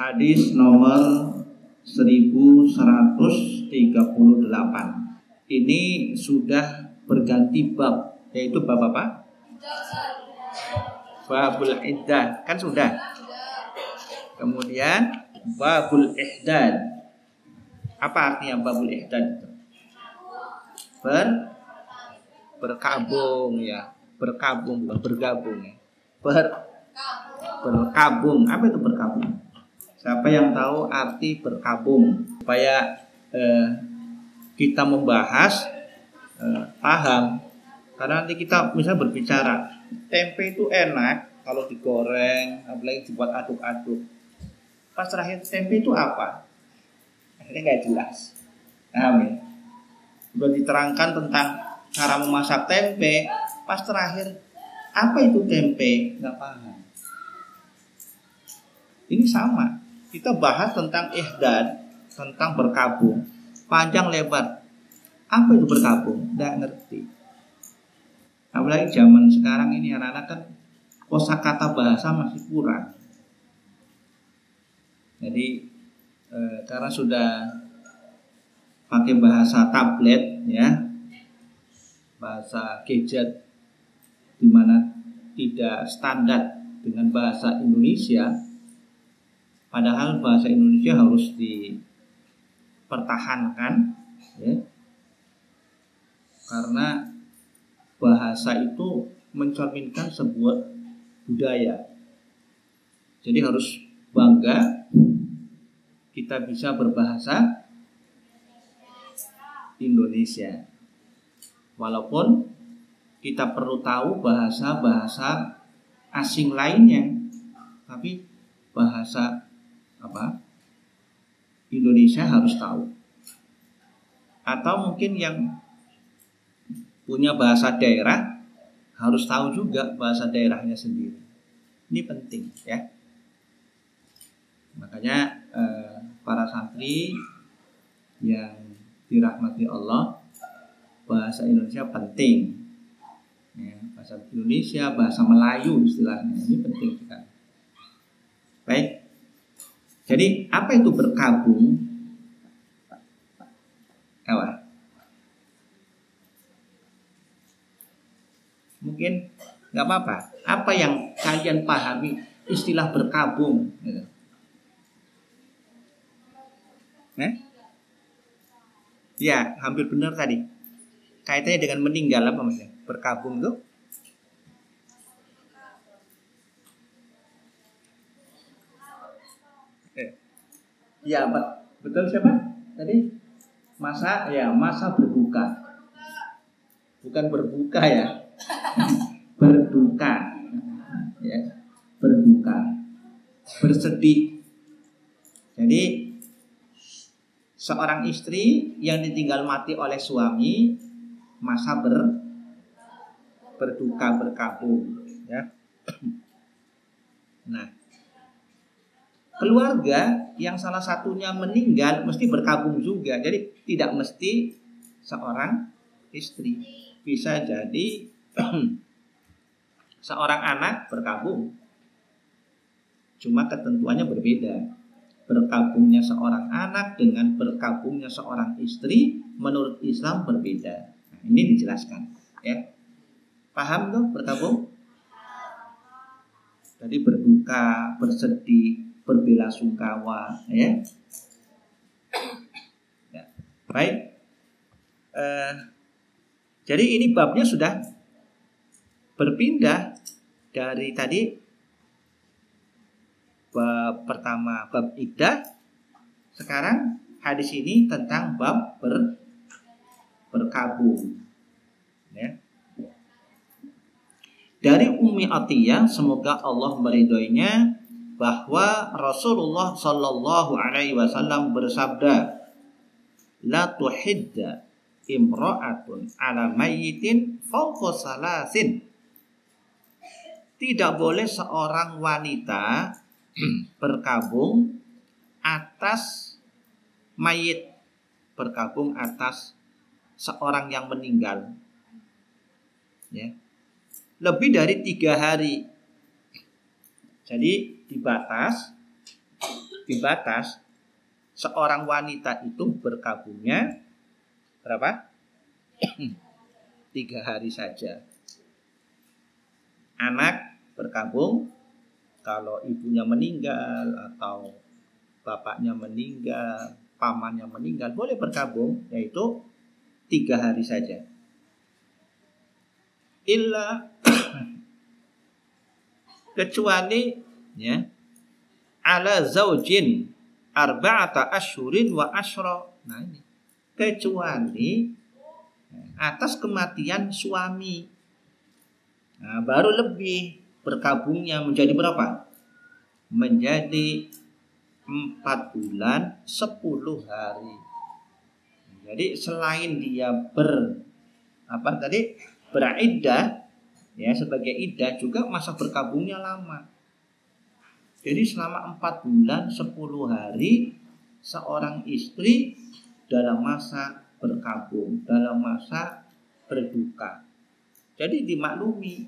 Hadis nomor 1138. Ini sudah berganti bab, yaitu bab apa? Babul Iddad, kan sudah. Kemudian Babul Ihdad. Apa artinya Babul Ihdad? Berkabung ya, berkabung bukan bergabung ya. Berkabung. Apa itu berkabung? Siapa yang tahu arti berkabung? Supaya kita membahas paham. Karena nanti kita bisa berbicara tempe itu enak kalau digoreng, apalagi dibuat aduk-aduk. Pas terakhir tempe itu apa? Akhirnya nggak jelas. Amin. Sudah diterangkan tentang cara memasak tempe, pas terakhir apa itu tempe? Nggak paham. Ini sama. Kita bahas tentang ihdad, tentang berkabung, panjang lebar. Apa itu berkabung? Nggak ngerti. Apalagi zaman sekarang ini anak-anak kan kosakata bahasa masih kurang. Jadi karena sudah pakai bahasa tablet ya, bahasa gadget, di mana tidak standar dengan bahasa Indonesia. Padahal bahasa Indonesia harus dipertahankan ya. Karena bahasa itu mencerminkan sebuah budaya. Jadi harus bangga kita bisa berbahasa Indonesia. Walaupun kita perlu tahu bahasa-bahasa asing lainnya, tapi bahasa Indonesia harus tahu. Atau mungkin yang punya bahasa daerah harus tahu juga bahasa daerahnya sendiri. Ini penting ya. Makanya para santri yang dirahmati Allah, bahasa Indonesia penting ya, bahasa Indonesia, bahasa Melayu istilahnya, ini penting sekali. Baik. Jadi apa itu berkabung? Apa? Mungkin nggak apa-apa. Apa yang kalian pahami istilah berkabung? Ya, hampir benar tadi. Kaitannya dengan meninggal apa maksudnya? Berkabung tuh? Ya, betul siapa? Tadi masa berbuka. Bukan berbuka ya. Berduka. Ya, berduka. Bersedih. Jadi seorang istri yang ditinggal mati oleh suami masa berduka, berkabung ya. Nah, keluarga yang salah satunya meninggal mesti berkabung juga. Jadi tidak mesti seorang istri, bisa jadi seorang anak berkabung. Cuma ketentuannya berbeda. Berkabungnya seorang anak dengan berkabungnya seorang istri menurut Islam berbeda. Nah, ini dijelaskan ya. Paham tuh berkabung? Tadi berduka, bersedih, berbelasungkawa ya. Ya. Baik. Jadi ini babnya sudah berpindah dari tadi bab pertama, bab iddah. Sekarang hadis ini tentang bab berkabung ya. Dari Ummi Atiyah, semoga Allah meridhoinya, bahwa Rasulullah Shallallahu Alaihi Wasallam bersabda, la tuhidda imra'atun ala mayyitin fawqa salasin. Tidak boleh seorang wanita berkabung atas mayit, berkabung atas seorang yang meninggal ya, lebih dari 3 hari. Jadi dibatas dibatas seorang wanita itu berkabungnya berapa? 3 hari saja. Anak berkabung kalau ibunya meninggal atau bapaknya meninggal, pamannya meninggal, boleh berkabung, yaitu 3 hari saja. Illa kecuali ya ala zaujin arba'ata asyhurin wa asyra. Nah ini kecuali atas kematian suami. Nah, baru lebih berkabungnya menjadi berapa? Menjadi 4 bulan 10 hari. Jadi selain dia beriddah ya sebagai iddah, juga masa berkabungnya lama. Jadi selama 4 bulan 10 hari seorang istri dalam masa berkabung, dalam masa berduka. Jadi dimaklumi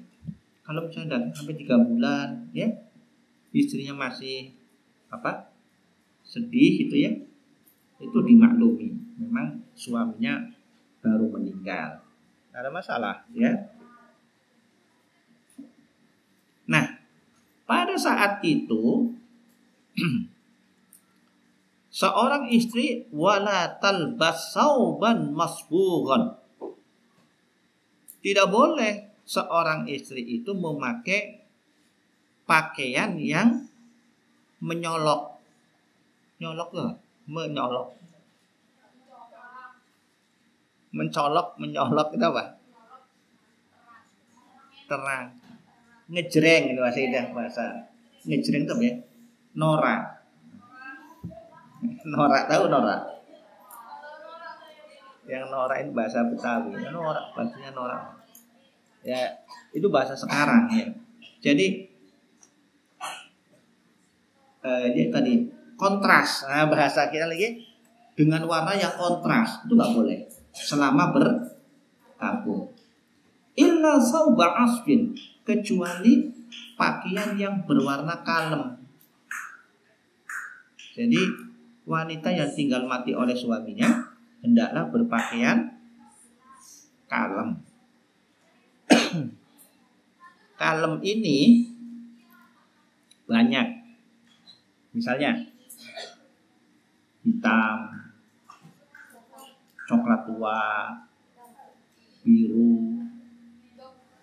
kalau misalnya sampai 3 bulan ya istrinya masih sedih gitu ya, itu dimaklumi. Memang suaminya baru meninggal, tidak ada masalah ya. Nah, pada saat itu seorang istri wala talbas sauban masbughan. Tidak boleh seorang istri itu memakai pakaian yang menyolok. Nyolok lah, menyolok. Menyolok itu apa? Terang. Ngejreng itu bahasa. Ngejreng itu apa ya? Norak. Norak, tahu norak? Yang norak ini bahasa Betawi. Norak, bahasanya norak. Ya, itu bahasa sekarang ya. Jadi dia tadi kontras. Nah, bahasa kita lagi dengan warna yang kontras itu nggak boleh selama berkabung. Illa sauba asfin, kecuali pakaian yang berwarna kalem. Jadi wanita yang tinggal mati oleh suaminya hendaklah berpakaian kalem. Kalem ini banyak. Misalnya hitam, coklat tua, biru,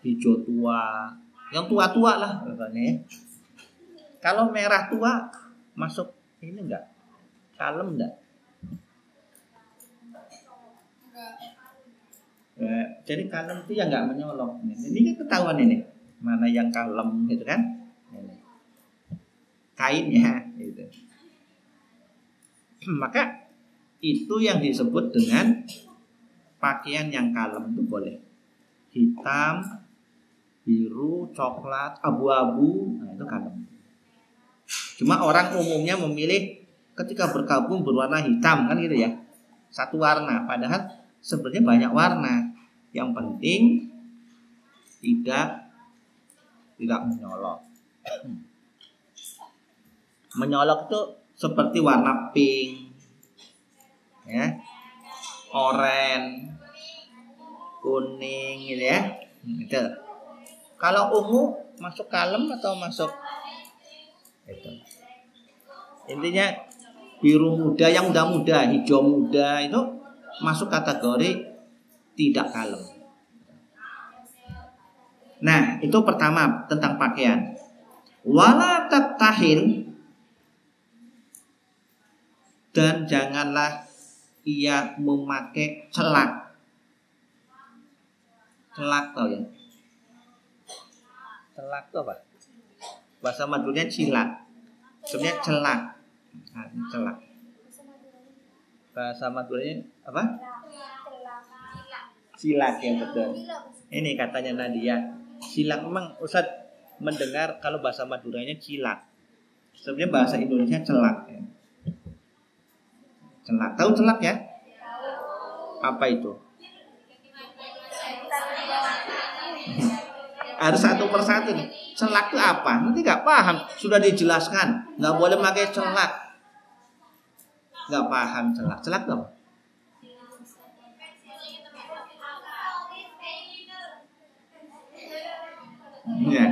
hijau tua, yang tua-tua lah katanya. Kalau merah tua masuk ini enggak? Kalem enggak? Jadi kalem itu yang enggak menyolok. Ini kan ketahuan ini mana yang kalem gitu kan? Ini. Kainnya gitu. Maka itu yang disebut dengan pakaian yang kalem itu boleh. Hitam, biru, coklat, abu-abu, nah itu kalem. Cuma orang umumnya memilih ketika berkabung berwarna hitam kan gitu ya. Satu warna, padahal sebenarnya banyak warna. Yang penting tidak menyolok. Menyolok itu seperti warna pink, ya, oranye, kuning, gitu ya. Itu. Kalau ungu masuk kalem atau masuk itu. Intinya biru muda, yang muda-muda, hijau muda itu masuk kategori tidak kalem. Nah, itu pertama tentang pakaian. Wala tattahil, dan janganlah ia memakai celak. Celak tau ya? Celak itu apa? Bahasa Maduranya cilat. Sebenarnya celak. Nah, ini celak. Bahasa Maduranya apa? Cilak yang betul. Ini katanya Nadia. Cilak, memang Ustadz mendengar kalau bahasa Maduranya cilak. Sebenarnya bahasa Indonesia celak ya. Celak. Tahu celak ya? Apa itu? Harus satu persatu nih. Celak itu apa? Nanti nggak paham. Sudah dijelaskan. Nggak boleh pakai celak. Nggak paham celak. Celak dong. Ya.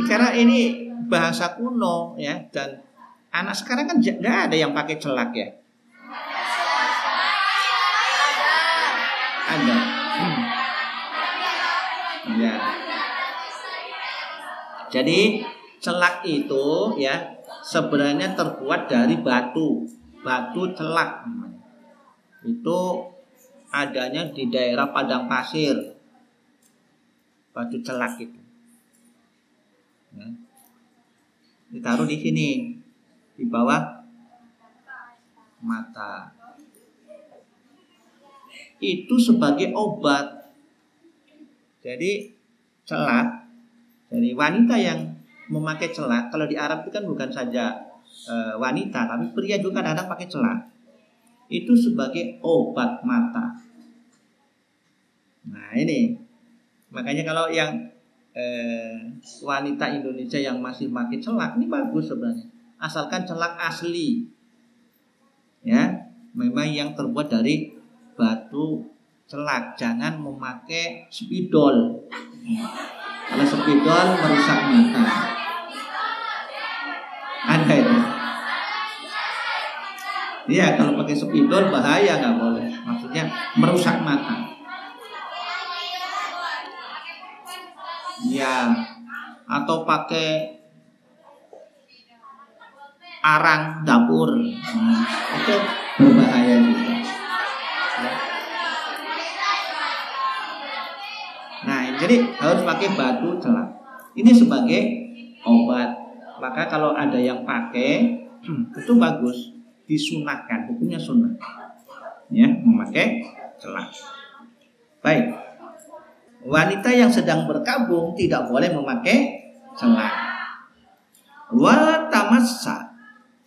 Karena ini bahasa kuno ya, dan anak sekarang kan nggak ada yang pakai celak ya. Ada. Ya. Jadi celak itu ya sebenarnya terbuat dari batu celak. Itu adanya di daerah padang pasir. Batu celak itu. Ya. Ditaruh di sini, di bawah mata. Itu sebagai obat. Jadi celak, dari wanita yang memakai celak, kalau di Arab itu kan bukan saja wanita, tapi pria juga kadang pakai celak. Itu sebagai obat mata. Nah ini, makanya kalau yang wanita Indonesia yang masih pakai celak ini bagus sebenarnya, asalkan celak asli, ya, memang yang terbuat dari batu celak. Jangan memakai spidol. Kalau spidol merusak mata. Ada itu. Iya, kalau pakai spidol bahaya, nggak boleh. Maksudnya merusak mata. Ya, atau pakai arang dapur, itu berbahaya juga. Ya. Nah, jadi harus pakai batu celak. Ini sebagai obat. Maka kalau ada yang pakai itu bagus, disunahkan, hukumnya sunnah. Ya, memakai celak. Baik. Wanita yang sedang berkabung tidak boleh memakai celak. Wala tamassa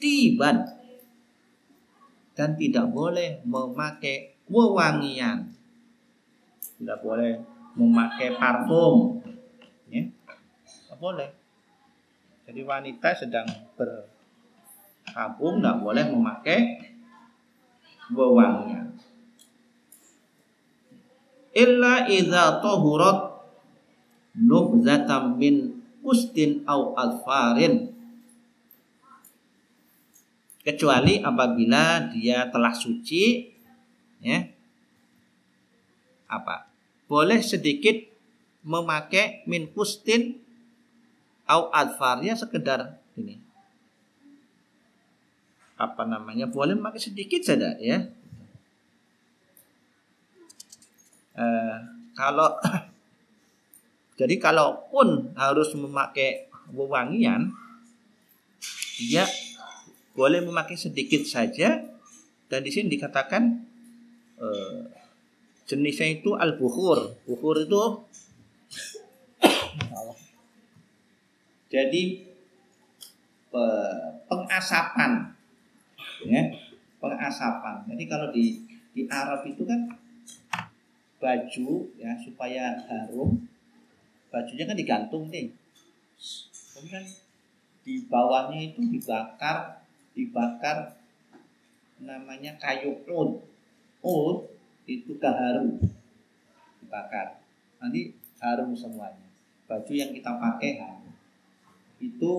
tiban, dan tidak boleh memakai wewangian. Tidak boleh memakai parfum. Ya. Tidak boleh. Jadi wanita sedang berkabung tidak boleh memakai wewangian. Illa idza tahurat nubzatam min kustin au alfarin, kecuali apabila dia telah suci, ya, apa, boleh sedikit memakai min kustin au alfarnya, sekedar ini, apa namanya, boleh memakai sedikit saja ya. Kalau jadi kalaupun harus memakai wewangian, dia boleh memakai sedikit saja. Dan di sini dikatakan jenisnya itu al-bukhur. Bukhur itu jadi pengasapan, ya, pengasapan. Jadi kalau di Arab itu kan baju, ya, supaya harum, bajunya kan digantung nih, kemudian di bawahnya itu dibakar namanya kayu ud itu gaharu, dibakar, nanti harum semuanya. Baju yang kita pakai harum, itu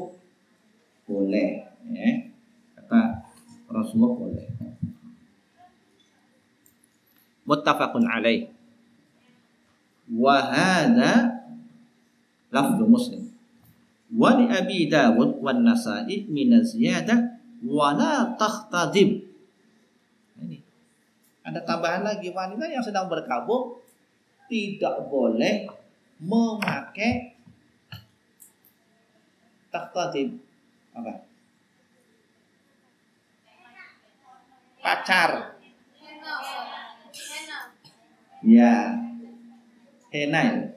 boleh, ya, kata Rasulullah boleh. Muttafaqun alaih. Wa hadza lafzu Muslim. Wa li Abi Dawud wan Nasa'i min ziyadah wa la takhtadib. Ini ada tambahan lagi, wanita yang sedang berkabung tidak boleh memakai takhtadib. Apa? Pacar. Ya. Hina.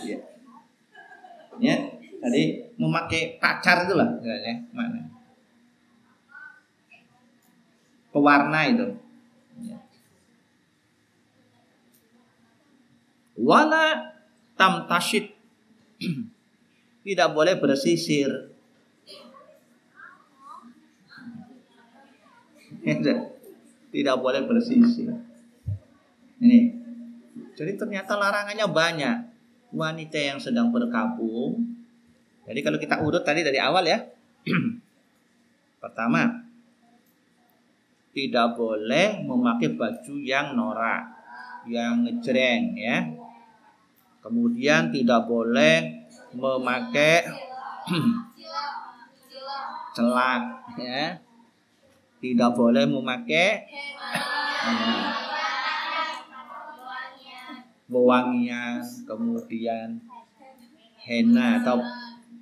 Ya. Ya, tadi memakai pacar itulah ya, mana? Pewarna itu. Ya. Wala tamtashid tidak boleh bersisir. Tidak boleh bersisir. Ini. Jadi ternyata larangannya banyak. Wanita yang sedang berkabung. Jadi kalau kita urut tadi dari awal ya. Pertama, tidak boleh memakai baju yang norak, yang ngejreng ya. Kemudian tidak boleh memakai celak ya. Tidak boleh memakai wewangian, kemudian henna atau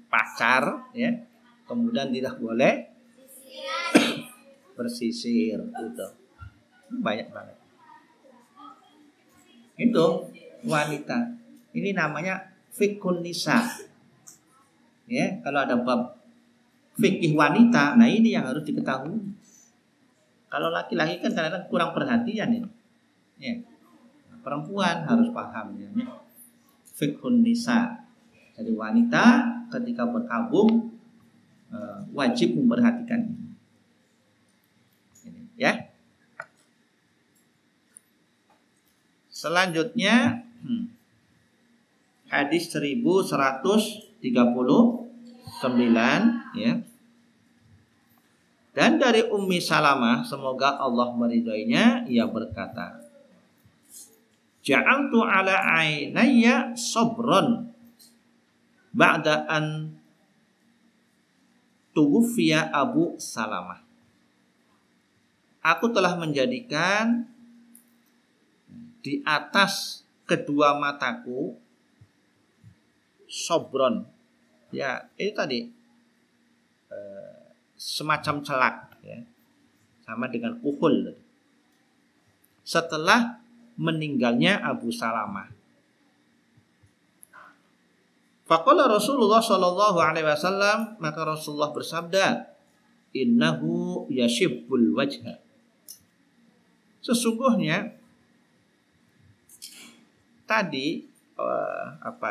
pacar ya. Kemudian tidak boleh bersisir gitu. Banyak banget. Itu wanita. Ini namanya fiqhun nisa. Ya, kalau ada bab fikih wanita, nah ini yang harus diketahui. Kalau laki-laki kan kadang-kadang kurang perhatian ini. Ya. Perempuan harus paham ya. Fiqhun nisa. Jadi wanita ketika berkabung wajib memperhatikan ini. Ya. Selanjutnya hadis 1139 ya. Dan dari Ummi Salamah, semoga Allah meridhoinya, ia berkata, ja'altu ala ainayya sabran ba'da an tuwfiya Abu Salamah. Aku telah menjadikan di atas kedua mataku sobron. Ya, ini tadi semacam celak ya. Sama dengan kuhul. Setelah meninggalnya Abu Salamah. Faqala Rasulullah sallallahu alaihi wasallam, maka Rasulullah bersabda, innahu yashibbul wajha. Sesungguhnya tadi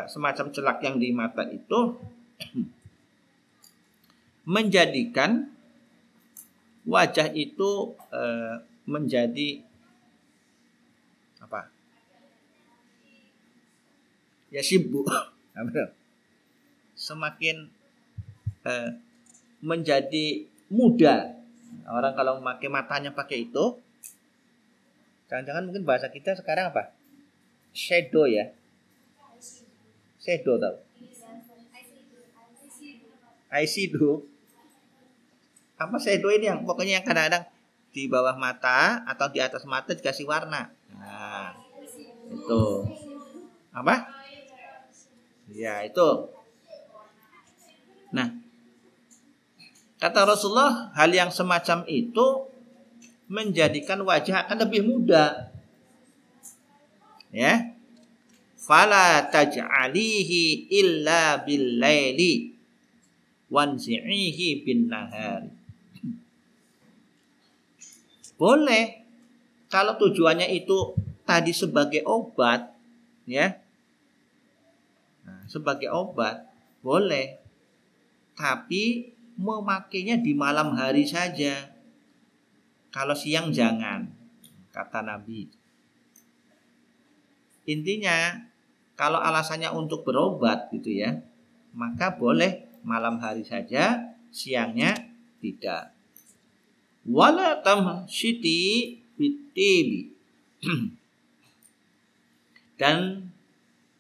semacam celak yang di mata itu menjadikan wajah itu menjadi apa? Ya sibuk. Semakin menjadi muda. Orang kalau memakai matanya pakai itu, jangan-jangan mungkin bahasa kita sekarang apa? Shadow ya. Shadow tau. Eyeshadow. Apa shadow ini yang pokoknya yang kadang-kadang di bawah mata atau di atas mata dikasih warna. Nah, itu. Apa? Ya, itu. Nah, kata Rasulullah, hal yang semacam itu menjadikan wajah akan lebih muda. Ya. Fala taj'alihi illa bil-laili wanzi'ihi bin-nahari. Boleh kalau tujuannya itu tadi sebagai obat ya. Nah, sebagai obat boleh. Tapi memakainya di malam hari saja. Kalau siang jangan, kata Nabi. Intinya, kalau alasannya untuk berobat gitu ya, maka boleh malam hari saja, siangnya tidak. Wala tamshiti bitibi. Dan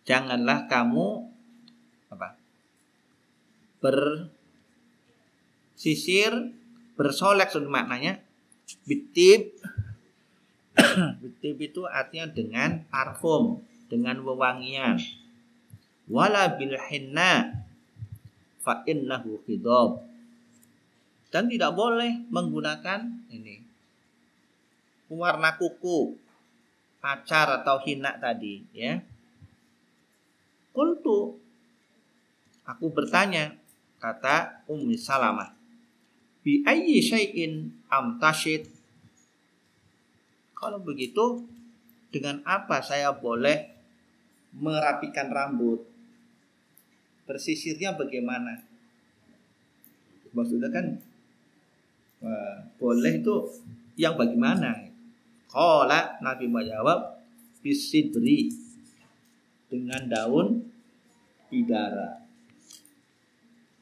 janganlah kamu bersisir, bersolek maknanya. Bitib. Bitib itu artinya dengan parfum, dengan wewangian. Wala bil hinna fa innahu khidab. Dan tidak boleh menggunakan ini warna kuku, pacar atau hina tadi ya. Qultu, aku bertanya, kata Ummi Salamah, bi ayyi syai'in amtashid. Kalau begitu, dengan apa saya boleh merapikan rambut? bersisirnya bagaimana? Maksudnya kan boleh itu yang bagaimana? Qala, Nabi menjawab bisidri, dengan daun bidara.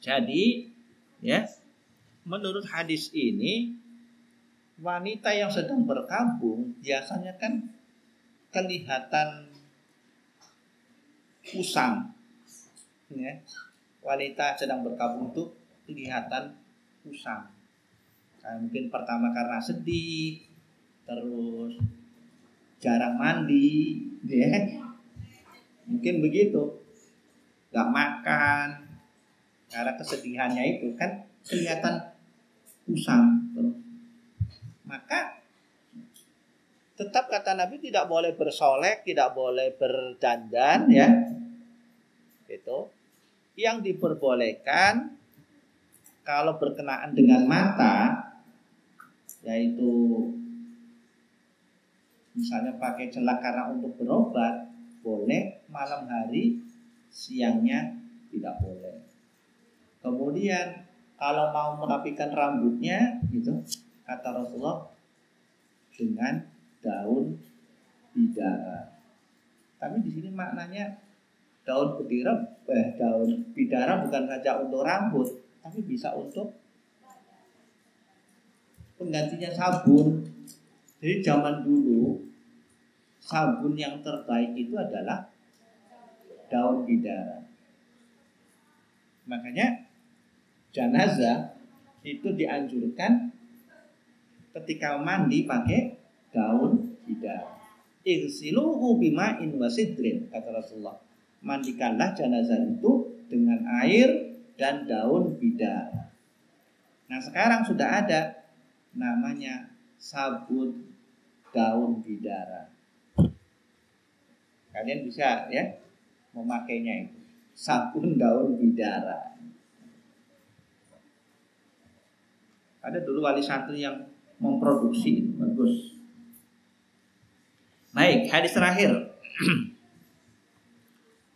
Jadi ya, menurut hadis ini wanita yang sedang berkabung biasanya kan kelihatan kusam ya. Wanita sedang berkabung itu kelihatan kusam. Mungkin pertama karena sedih, terus jarang mandi ya. Mungkin begitu. Gak makan karena kesedihannya itu kan kelihatan kusam terus. Maka tetap kata Nabi tidak boleh bersolek, tidak boleh berdandan ya. Itu yang diperbolehkan kalau berkenaan dengan mata, yaitu misalnya pakai celak karena untuk berobat boleh, malam hari, siangnya tidak boleh. Kemudian kalau mau merapikan rambutnya gitu, kata Rasulullah dengan daun bidara. Tapi di sini maknanya daun bidara bukan saja untuk rambut, tapi bisa untuk penggantinya sabun. Jadi zaman dulu sabun yang terbaik itu adalah daun bidara. Makanya jenazah itu dianjurkan ketika mandi pakai daun bidara. Igsiluhu bima'in wasidrin, kata Rasulullah. Mandikanlah jenazah itu dengan air dan daun bidara. Nah sekarang sudah ada namanya sabun daun bidara. Kalian bisa ya memakainya itu, sabun daun bidara. Ada dulu wali santri yang memproduksi, bagus. Baik, hadis terakhir.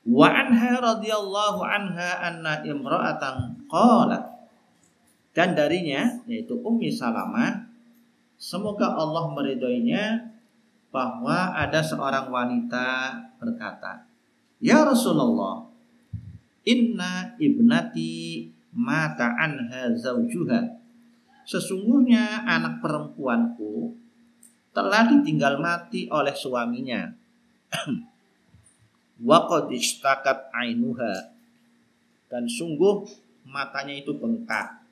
Wa anha radhiyallahu anha anna imra'atan qalat. Dan darinya, yaitu Ummi Salamah, semoga Allah meridhoinya, bahwa ada seorang wanita berkata, "Ya Rasulullah, inna ibnati mata anha zawjuha." Sesungguhnya anak perempuanku telah ditinggal mati oleh suaminya. Wa qad ishtakat ainuha, dan sungguh matanya itu bengkak,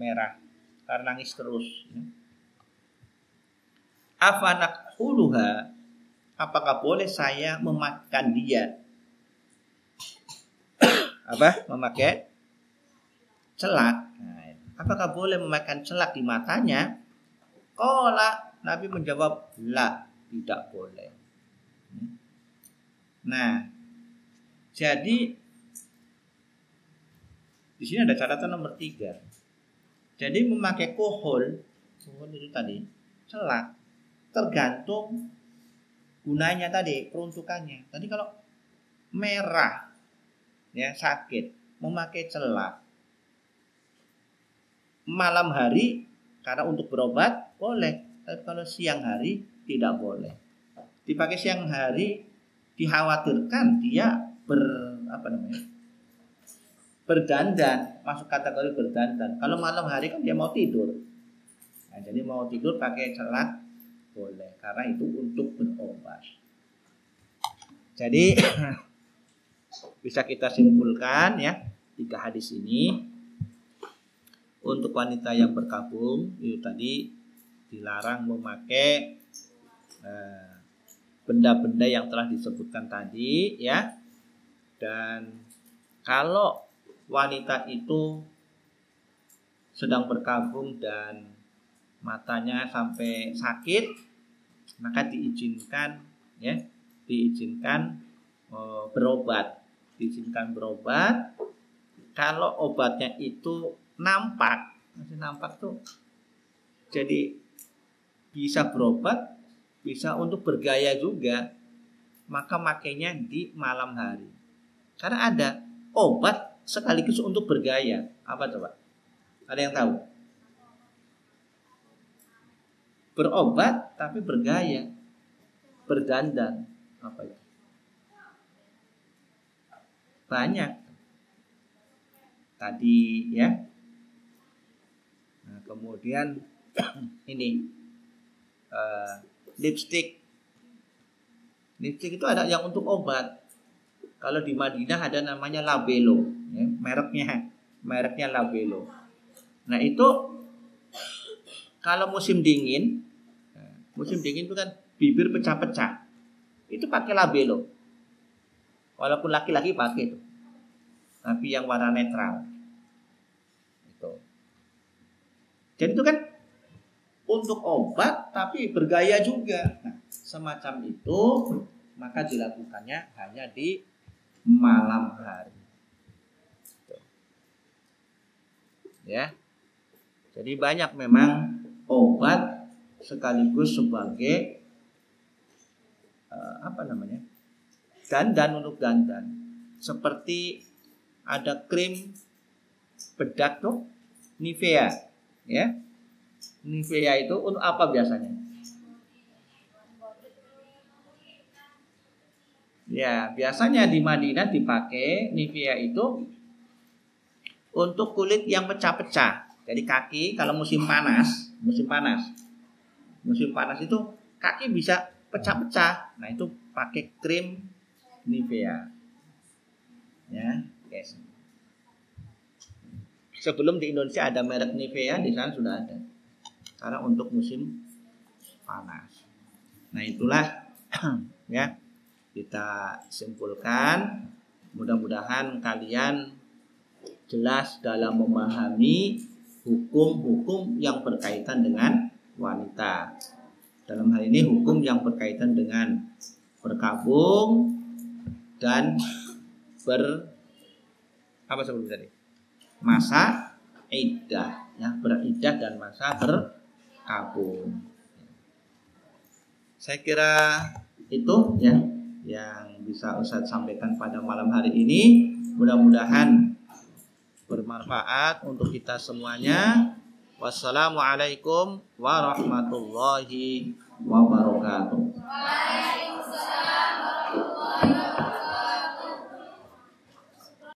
merah karena nangis terus. Afanaqhuluha, apakah boleh saya memakan dia? Memakai celak. Apakah boleh memakan celak di matanya? Qala, Nabi menjawab, la, tidak boleh. Nah, jadi di sini ada catatan nomor 3. Jadi memakai kohol itu tadi, celak, tergantung gunanya tadi, peruntukannya. Tadi kalau merah, ya sakit, memakai celak. Malam hari karena untuk berobat boleh, tapi kalau siang hari tidak boleh. Dipakai siang hari dikhawatirkan dia berdandan, masuk kategori berdandan. Kalau malam hari kan dia mau tidur. Nah, jadi mau tidur pakai celak boleh, karena itu untuk berobat. Jadi bisa kita simpulkan ya 3 hadis ini. Untuk wanita yang berkabung itu tadi dilarang memakai benda-benda yang telah disebutkan tadi ya. Dan kalau wanita itu sedang berkabung dan matanya sampai sakit, maka diizinkan berobat. Diizinkan berobat kalau obatnya itu masih nampak tuh, jadi bisa berobat, bisa untuk bergaya juga, maka makainya di malam hari. Karena ada obat sekaligus untuk bergaya. Apa coba? Ada yang tahu? Berobat tapi bergaya, berdandan. Apa itu? Banyak. Tadi ya. Nah, kemudian ini lipstick. Lipstick itu ada yang untuk obat. Kalau di Madinah ada namanya Labello, ya, mereknya Labello. Nah itu kalau musim dingin itu kan bibir pecah-pecah, itu pakai Labello. Walaupun laki-laki pakai itu, tapi yang warna netral. Itu. Jadi itu kan untuk obat tapi bergaya juga. Nah, semacam itu maka dilakukannya hanya di malam hari. Ya. Jadi banyak memang obat sekaligus sebagai dandan untuk dandan. Seperti ada krim bedak tuh, Nivea, ya. Nivea itu untuk apa biasanya? Ya, biasanya di Madinah dipakai Nivea itu untuk kulit yang pecah-pecah. Jadi kaki kalau musim panas itu kaki bisa pecah-pecah. Nah, itu pakai krim Nivea. Ya, guys. Sebelum di Indonesia ada merek Nivea, di sana sudah ada. Karena untuk musim panas. Nah, itulah ya. Kita simpulkan, mudah-mudahan kalian jelas dalam memahami hukum-hukum yang berkaitan dengan wanita. Dalam hal ini hukum yang berkaitan dengan berkabung dan masa iddah, ya, beriddah dan masa berkabung. Saya kira itu ya yang bisa Ustadz sampaikan pada malam hari ini. Mudah-mudahan bermanfaat untuk kita semuanya. Wassalamualaikum warahmatullahi wabarakatuh. Waalaikumsalam.